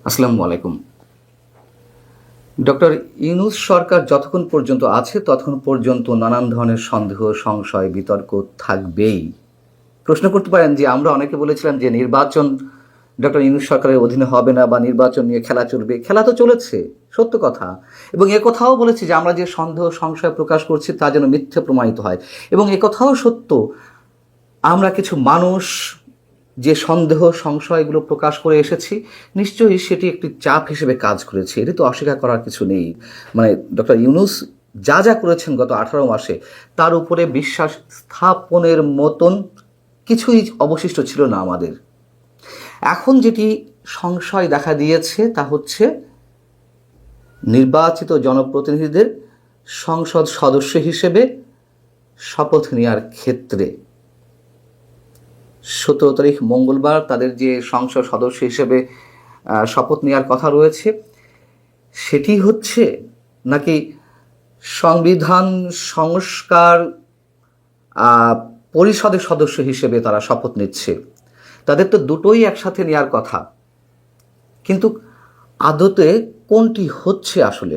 আসসালামু আলাইকুম। ডক্টর ইউনূস সরকার যতক্ষণ পর্যন্ত আছে ততক্ষণ পর্যন্ত নানান ধরনের সন্দেহ, সংশয়, বিতর্ক থাকবেই। প্রশ্ন করতে পারেন যে আমরা অনেকে বলেছিলাম যে নির্বাচন ডক্টর ইউনূস সরকারের অধীনে হবে না বা নির্বাচন নিয়ে খেলা চলবে। খেলা তো চলেছে, সত্য কথা। এবং একথাও বলেছি যে আমরা যে সন্দেহ, সংশয় প্রকাশ করছি তা যেন মিথ্যে প্রমাণিত হয়। এবং একথাও সত্য, আমরা কিছু মানুষ যে সন্দেহ সংশয়গুলো প্রকাশ করে এসেছি, নিশ্চয়ই সেটি একটি চাপ হিসেবে কাজ করেছে। এটি তো অস্বীকার করার কিছু নেই। মানে ডক্টর ইউনূস যা যা করেছেন গত 18 মাসে, তার উপরে বিশ্বাস স্থাপনের মতন কিছুই অবশিষ্ট ছিল না আমাদের। এখন যেটি সংশয় দেখা দিয়েছে তা হচ্ছে নির্বাচিত জনপ্রতিনিধিদের সংসদ সদস্য হিসেবে শপথ নেওয়ার ক্ষেত্রে 17 তারিখ মঙ্গলবার তাদের যে সংসদ সদস্য হিসেবে শপথ নেওয়ার কথা রয়েছে, সেটি হচ্ছে নাকি সংবিধান সংস্কার পরিষদের সদস্য হিসেবে তারা শপথ নিচ্ছে। তাদের তো দুটোই একসাথে নেওয়ার কথা, কিন্তু আদতে কোনটি হচ্ছে আসলে?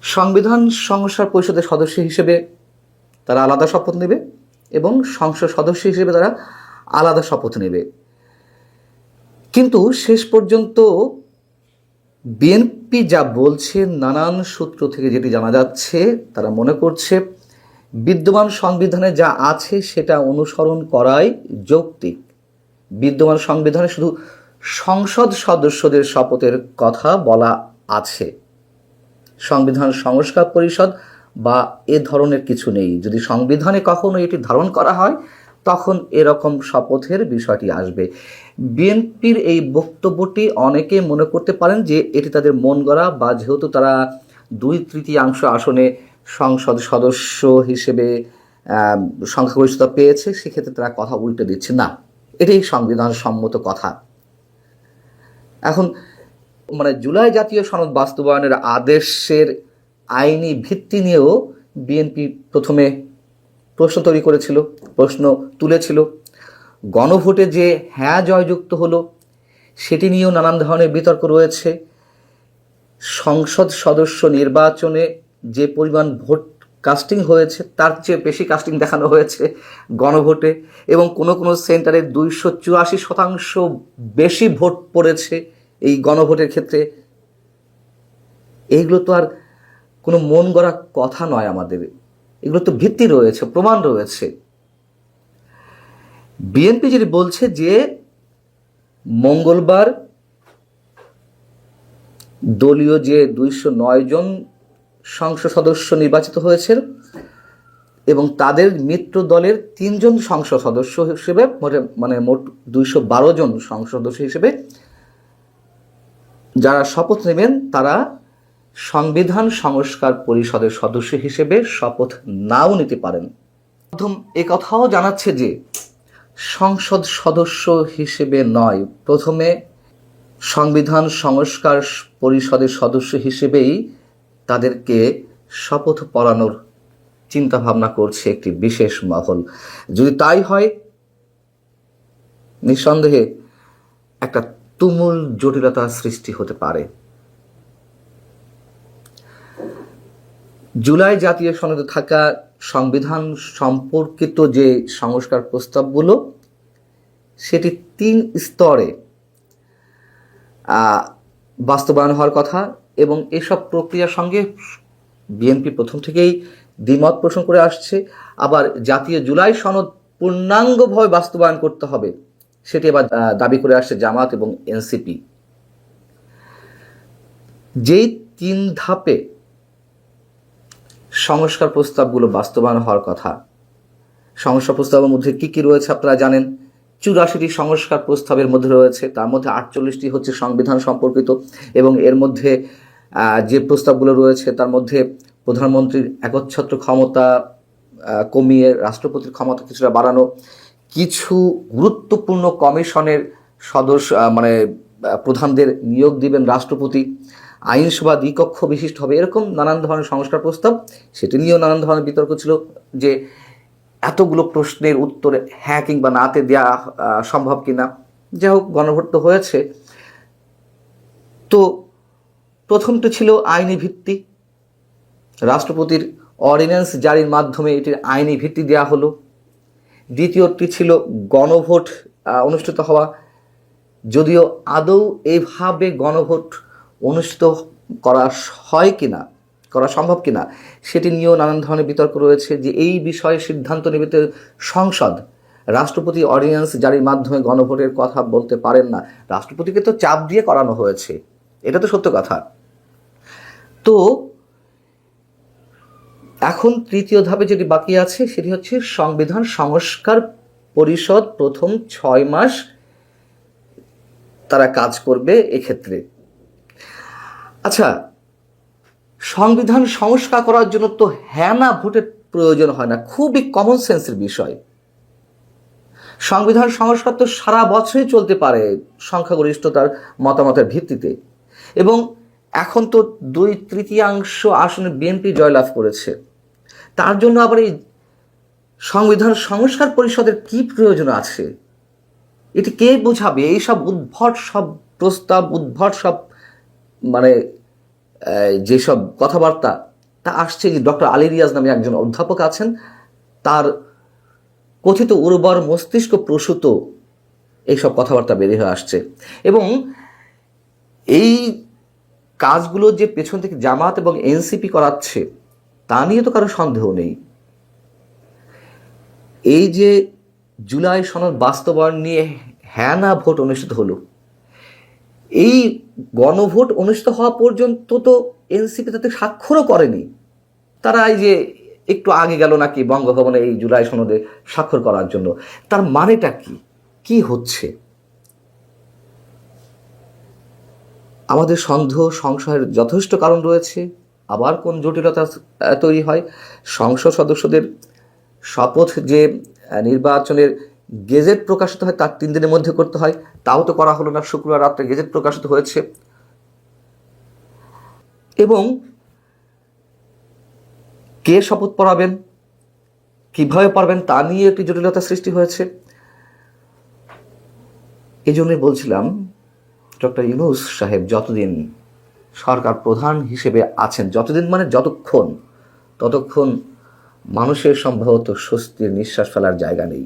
সংবিধান সংস্কার পরিষদের সদস্য হিসেবে তারা আলাদা শপথ নেবে এবং সংসদ সদস্য হিসেবে তারা আলাদা শপথ নেবে। কিন্তু শেষ পর্যন্ত বিএনপি যা বলছে, নানান সূত্র থেকে যেটি জানা যাচ্ছে, তারা মনে করছে বিদ্যমান সংবিধানে যা আছে সেটা অনুসরণ করাই যৌক্তিক। বিদ্যমান সংবিধানে শুধু সংসদ সদস্যদের শপথের কথা বলা আছে, সংবিধান সংস্কার পরিষদ বা এ ধরনের কিছু নেই। যদি সংবিধানে কখনো এটি ধারণ করা হয় তখন এরকম শপথের বিষয়টি আসবে। বিএনপির এই বক্তব্যটি অনেকে মনে করতে পারেন যে এটি তাদের মন গড়া, বা যেহেতু তারা 2/3 আসনে সংসদ সদস্য হিসেবে সংখ্যাগরিষ্ঠতা পেয়েছে, সেক্ষেত্রে তারা কথা উল্টে দিচ্ছে। না, এটাই সংবিধান সম্মত কথা। এখন জুলাই জাতীয় সনদ বাস্তবায়নের আদেশের আইনি ভিত্তি নিয়েও বিএনপি প্রথমে প্রশ্ন তৈরি করেছিল, প্রশ্ন তুলেছিল। গণভোটে যে হ্যাঁ জয়যুক্ত হলো সেটি নিয়েও নানান ধরনের বিতর্ক রয়েছে। সংসদ সদস্য নির্বাচনে যে পরিমাণ ভোট কাস্টিং হয়েছে তার চেয়ে বেশি কাস্টিং দেখানো হয়েছে গণভোটে, এবং কোনো কোনো সেন্টারে 284% বেশি ভোট পড়েছে এই গণভোটের ক্ষেত্রে। এইগুলো তো আর কোনো মন গড়া কথা নয় আমাদের, এগুলো তো ভিত্তি রয়েছে, প্রমাণ রয়েছে। বিএনপি যেটি বলছে যে মঙ্গলবার দলীয় যে 209 জন সংসদ সদস্য নির্বাচিত হয়েছেন এবং তাদের মিত্র দলের 3 জন সংসদ সদস্য হিসেবে মোট 212 জন সংসদ সদস্য হিসেবে যারা শপথ নেবেন তারা সংবিধান সংস্কার পরিষদের সদস্য হিসেবে শপথ নাও নিতে পারেন। প্রথম কথাও জানাচ্ছে যে সংসদ সদস্য হিসেবে নয়, প্রথমে সংবিধান সংস্কার পরিষদের সদস্য হিসেবেই তাদেরকে শপথ পড়ানোর চিন্তা ভাবনা করছে একটি বিশেষ মহল। যদি তাই হয়, নিঃসন্দেহে একটা তুমুল জটিলতার সৃষ্টি হতে পারে। জুলাই জাতীয় সনদে থাকা সংবিধান সম্পর্কিত যে সংস্কার প্রস্তাবগুলো, সেটি 3 স্তরে বাস্তবায়ন হওয়ার কথা, এবং এসব প্রক্রিয়ার সঙ্গে বিএনপি প্রথম থেকেই দ্বিমত পোষণ করে আসছে। আবার জাতীয় জুলাই সনদ পূর্ণাঙ্গভাবে বাস্তবায়ন করতে হবে, সেটি আবার দাবি করে আসছে জামাত এবং এনসিপি। যেই 3 ধাপে সংস্কার প্রস্তাবগুলো বাস্তবায়ন হওয়ার কথা, সংস্কার প্রস্তাবের মধ্যে কি কি রয়েছে আপনারা জানেন। 84টি সংস্কার প্রস্তাবের মধ্যে রয়েছে, তার মধ্যে 48টি হচ্ছে সংবিধান সম্পর্কিত, এবং এর মধ্যে যে প্রস্তাবগুলো রয়েছে তার মধ্যে প্রধানমন্ত্রীর একচ্ছত্র ক্ষমতা কমিয়ে রাষ্ট্রপতির ক্ষমতা কিছুটা বাড়ানো, কিছু গুরুত্বপূর্ণ কমিশনের সদস্য প্রধানদের নিয়োগ দিবেন রাষ্ট্রপতি, আইনসভা দ্বিকক্ষ বিশিষ্ট হবে, এরকম নানান ধরনের সংস্কার প্রস্তাব। সেটি নিয়েও নানান ধরনের বিতর্ক ছিল যে এতগুলো প্রশ্নের উত্তরে হ্যাঁ কিংবা নাতে দেওয়া সম্ভব কিনা। যাই হোক, গণভোট তো হয়েছে। তো প্রথমটা ছিল আইনি ভিত্তি, রাষ্ট্রপতির অর্ডিন্যান্স জারির মাধ্যমে এটির আইনি ভিত্তি দেওয়া হলো। দ্বিতীয়টি ছিল গণভোট অনুষ্ঠিত হওয়া, যদিও আদৌ এইভাবে গণভোট অনুষ্ঠিত করা হয় কিনা, করা সম্ভব কিনা সেটি নিয়েও নানান ধরনের বিতর্ক রয়েছে, যে এই বিষয়ে সিদ্ধান্ত নেবে তো সংসদ। রাষ্ট্রপতি অর্ডিন্যান্স জারির মাধ্যমে গণভোটের কথা বলতে পারেন না, রাষ্ট্রপতিকে তো চাপ দিয়ে করানো হয়েছে, এটা তো সত্য কথা। তো এখন তৃতীয় ধাপে যেটি বাকি আছে সেটি হচ্ছে সংবিধান সংস্কার পরিষদ প্রথম 6 মাস তারা কাজ করবে এক্ষেত্রে। আচ্ছা, সংবিধান সংস্কার করার জন্য তো হ্যাঁ না ভোটের প্রয়োজন হয় না, খুবই কমন সেন্সের বিষয়। সংবিধান সংস্কার তো সারা বছরই চলতে পারে সংখ্যাগরিষ্ঠতার মতামতের ভিত্তিতে, এবং এখন তো 2/3 আসনে বিএনপি জয়লাভ করেছে। তার জন্য আবার এই সংবিধান সংস্কার পরিষদের কি প্রয়োজন আছে? এটি কে বোঝাবে? এইসব উদ্ভট সব প্রস্তাব, উদ্ভট সব মানে যেসব কথাবার্তা তা আসছে, যে ডক্টর আলী রিয়াজ নামে একজন অধ্যাপক আছেন, তার কথিত উর্বর মস্তিষ্ক প্রসূত এইসব কথাবার্তা বেরিয়ে হয়ে আসছে। এবং এই কাজগুলো যে পেছন থেকে জামাত এবং এনসিপি করাচ্ছে তা নিয়ে তো কারো সন্দেহ নেই। এই যে জুলাই সনদ বাস্তবায়ন নিয়ে হ্যাঁ না ভোট অনুষ্ঠিত হলো, এই গণভোট অনুষ্ঠিত হওয়া পর্যন্ত তো এনসিপি তাতে স্বাক্ষরও করেনি। তারা এই যে একটু আগে গেল নাকি বঙ্গভবনে এই জুলাই সনদে স্বাক্ষর করার জন্য, তার মানেটা কি? কি হচ্ছে? আমাদের সন্দেহ সংশয়ের যথেষ্ট কারণ রয়েছে। আবার কোন জটিলতা তৈরি হয়? সংসদ সদস্যদের শপথ যে নির্বাচনের গেজেট প্রকাশিত হয় তার 3 দিনের মধ্যে করতে হয়, তাও তো করা হলো না। শুক্রবার রাত্রে গেজেট প্রকাশিত হয়েছে, এবং কে শপথ পড়াবেন, কিভাবে পারবেন তা নিয়ে একটি জটিলতা সৃষ্টি হয়েছে। এই জন্যই বলছিলাম, ডক্টর ইউনূস সাহেব যতদিন সরকার প্রধান হিসেবে আছেন, যতদিন মানে ততক্ষণ মানুষের সম্ভবত স্বস্তির নিঃশ্বাস ফেলার জায়গা নেই।